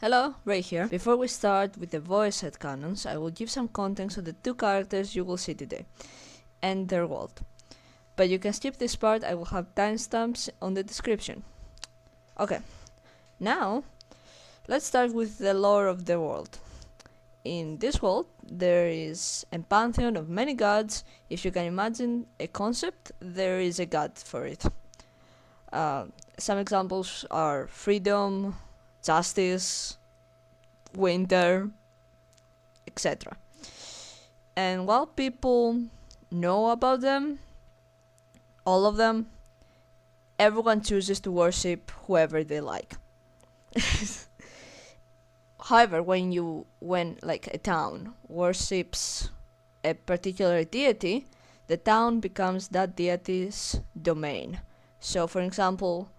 Hello, Ray here. Before we start with the voice headcanons, I will give some context on the two characters you will see today, and their world. But you can skip this part, I will have timestamps on the description. Okay, now, let's start with the lore of the world. In this world, there is a pantheon of many gods. If you can imagine a concept, there is a god for it. Some examples are freedom, justice, winter, etc. And while people know about them, all of them, everyone chooses to worship whoever they like. However, when a town worships a particular deity, the town becomes that deity's domain. So, for example,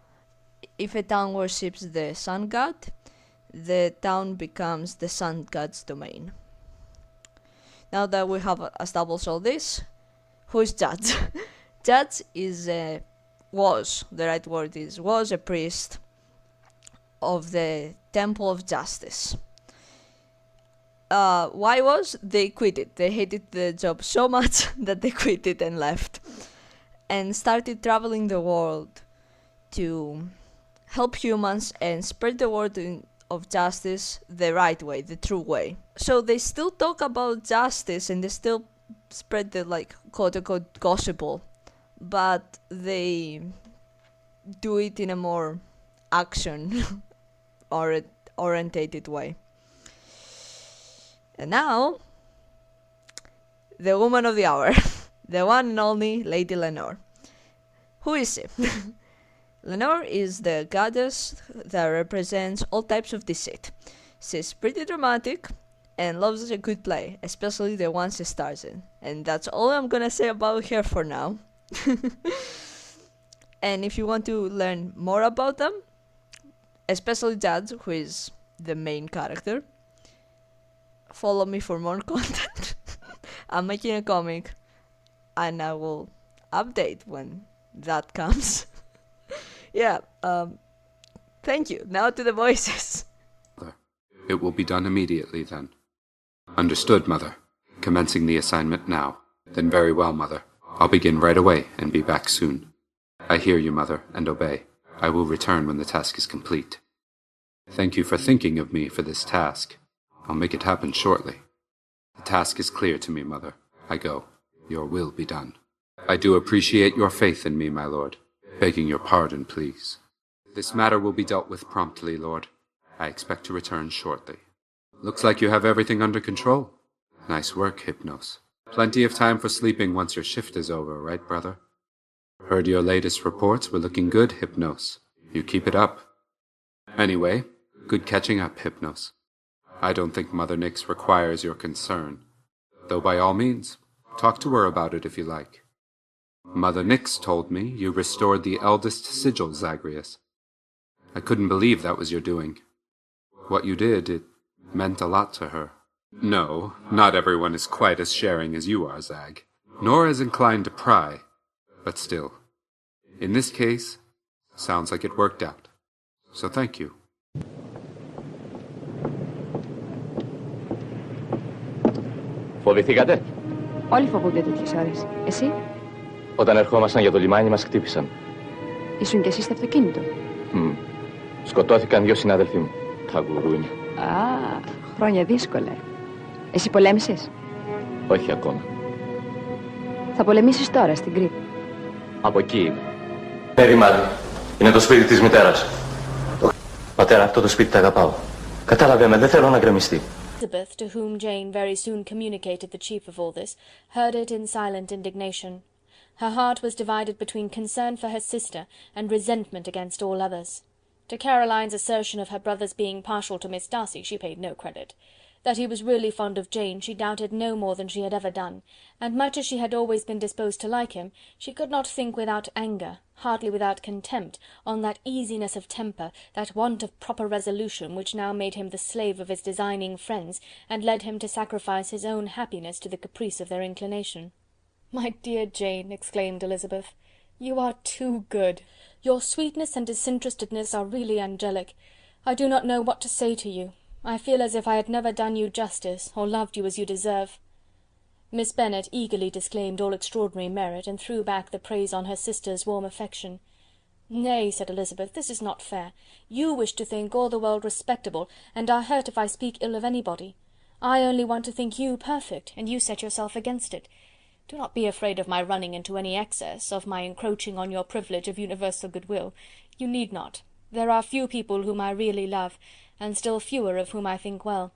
if a town worships the sun god, the town becomes the sun god's domain. Now that we have established all this, who is Judge? Judge was a priest of the Temple of Justice. Why was? They quit it. They hated the job so much that they quit it and left. And started traveling the world to help humans and spread the word of justice the right way, the true way. So they still talk about justice and they still spread the quote-unquote gospel, but they do it in a more action orientated way. And now, the woman of the hour, the one and only Lady Lenore. Who is she? Lenore is the goddess that represents all types of deceit. She's pretty dramatic and loves a good play, especially the ones she stars in. And that's all I'm gonna say about her for now. And if you want to learn more about them, especially Judge, who is the main character, follow me for more content. I'm making a comic and I will update when that comes. Yeah, thank you. Now to the voices. It will be done immediately, then. Understood, Mother. Commencing the assignment now. Then very well, Mother. I'll begin right away and be back soon. I hear you, Mother, and obey. I will return when the task is complete. Thank you for thinking of me for this task. I'll make it happen shortly. The task is clear to me, Mother. I go. Your will be done. I do appreciate your faith in me, my lord. Begging your pardon, please. This matter will be dealt with promptly, Lord. I expect to return shortly. Looks like you have everything under control. Nice work, Hypnos. Plenty of time for sleeping once your shift is over, right, brother? Heard your latest reports were looking good, Hypnos. You keep it up. Anyway, good catching up, Hypnos. I don't think Mother Nyx requires your concern. Though by all means, talk to her about it if you like. Mother Nyx told me you restored the eldest sigil, Zagreus. I couldn't believe that was your doing. What you did, it meant a lot to her. No, not everyone is quite as sharing as you are, Zag, nor as inclined to pry. But still, in this case, sounds like it worked out. So thank you. Φοβηθήκατε? Όλοι φοβούνται τέτοιες ώρες. Εσύ? Όταν ερχόμασταν για το λιμάνι μας χτύπησαν. Ήσουν κι εσύ στο αυτοκίνητο. Σκοτώθηκαν 2 συνάδελφοί μου. Τα γουρούνια. Α, χρόνια δύσκολα. Εσύ πολέμησες? Όχι ακόμα. Θα πολεμήσεις τώρα στην Κρήτη. Από εκεί είμαι. Περίμενε. Είναι το σπίτι της μητέρας. Πατέρα, αυτό το σπίτι τα αγαπάω. Κατάλαβε με, δεν θέλω να γκρεμιστεί. Elizabeth, to whom Jane very soon communicated the chief of all this, heard it in silent indignation. Her heart was divided between concern for her sister and resentment against all others. To Caroline's assertion of her brother's being partial to Miss Darcy she paid no credit. That he was really fond of Jane she doubted no more than she had ever done, and much as she had always been disposed to like him, she could not think without anger, hardly without contempt, on that easiness of temper, that want of proper resolution, which now made him the slave of his designing friends, and led him to sacrifice his own happiness to the caprice of their inclination. "My dear Jane," exclaimed Elizabeth, "you are too good. Your sweetness and disinterestedness are really angelic. I do not know what to say to you. I feel as if I had never done you justice, or loved you as you deserve." Miss Bennet eagerly disclaimed all extraordinary merit, and threw back the praise on her sister's warm affection. "Nay," said Elizabeth, "this is not fair. You wish to think all the world respectable, and are hurt if I speak ill of anybody. I only want to think you perfect, and you set yourself against it. Do not be afraid of my running into any excess, of my encroaching on your privilege of universal goodwill. You need not. There are few people whom I really love, and still fewer of whom I think well.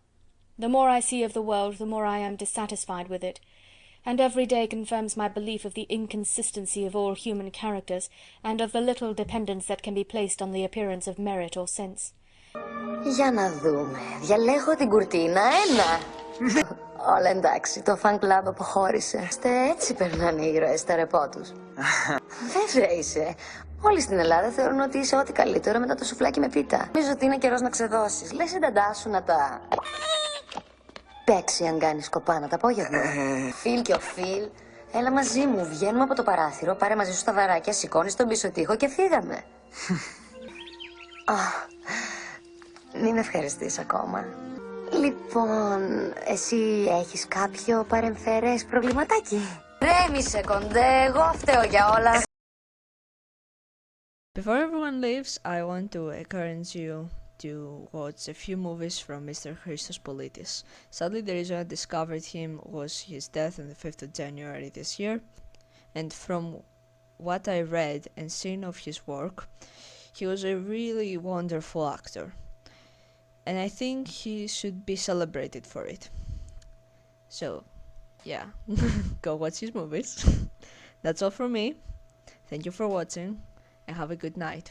The more I see of the world, the more I am dissatisfied with it, and every day confirms my belief of the inconsistency of all human characters, and of the little dependence that can be placed on the appearance of merit or sense." Για να δούμε. Διαλέγω την κουρτίνα 1. Όλα εντάξει, το fan club αποχώρησε. Έτσι περνάνε οι ήρωες στα ρεπό τους. Βέβαια είσαι. Όλοι στην Ελλάδα θεωρούν ότι είσαι ό,τι καλύτερο μετά το σουφλάκι με πίτα. Νομίζω ότι είναι καιρός να ξεδώσεις. Λες η νταντά σου να τα παίξει αν κάνεις κοπάνα το απόγευμα. Φιλ και ο Φιλ, έλα μαζί μου. Βγαίνουμε από το παράθυρο, πάρε μαζί σου τα βαράκια, σηκώνεις τον πίσω τοίχο και φύγαμε. Μην με ευχαριστείς ακόμα. Λοιπόν, εσύ έχεις κάποιο παρεμφερές προβληματάκι? Ρέμισε κοντέ, εγώ φταίω για όλα. Before everyone leaves, I want to encourage you to watch a few movies from Mr. Christos Politis. Sadly, the reason I discovered him was his death on the 5th of January this year, and from what I read and seen of his work, he was a really wonderful actor, and I think he should be celebrated for it. So, yeah, go watch his movies. That's all from me. Thank you for watching, and have a good night.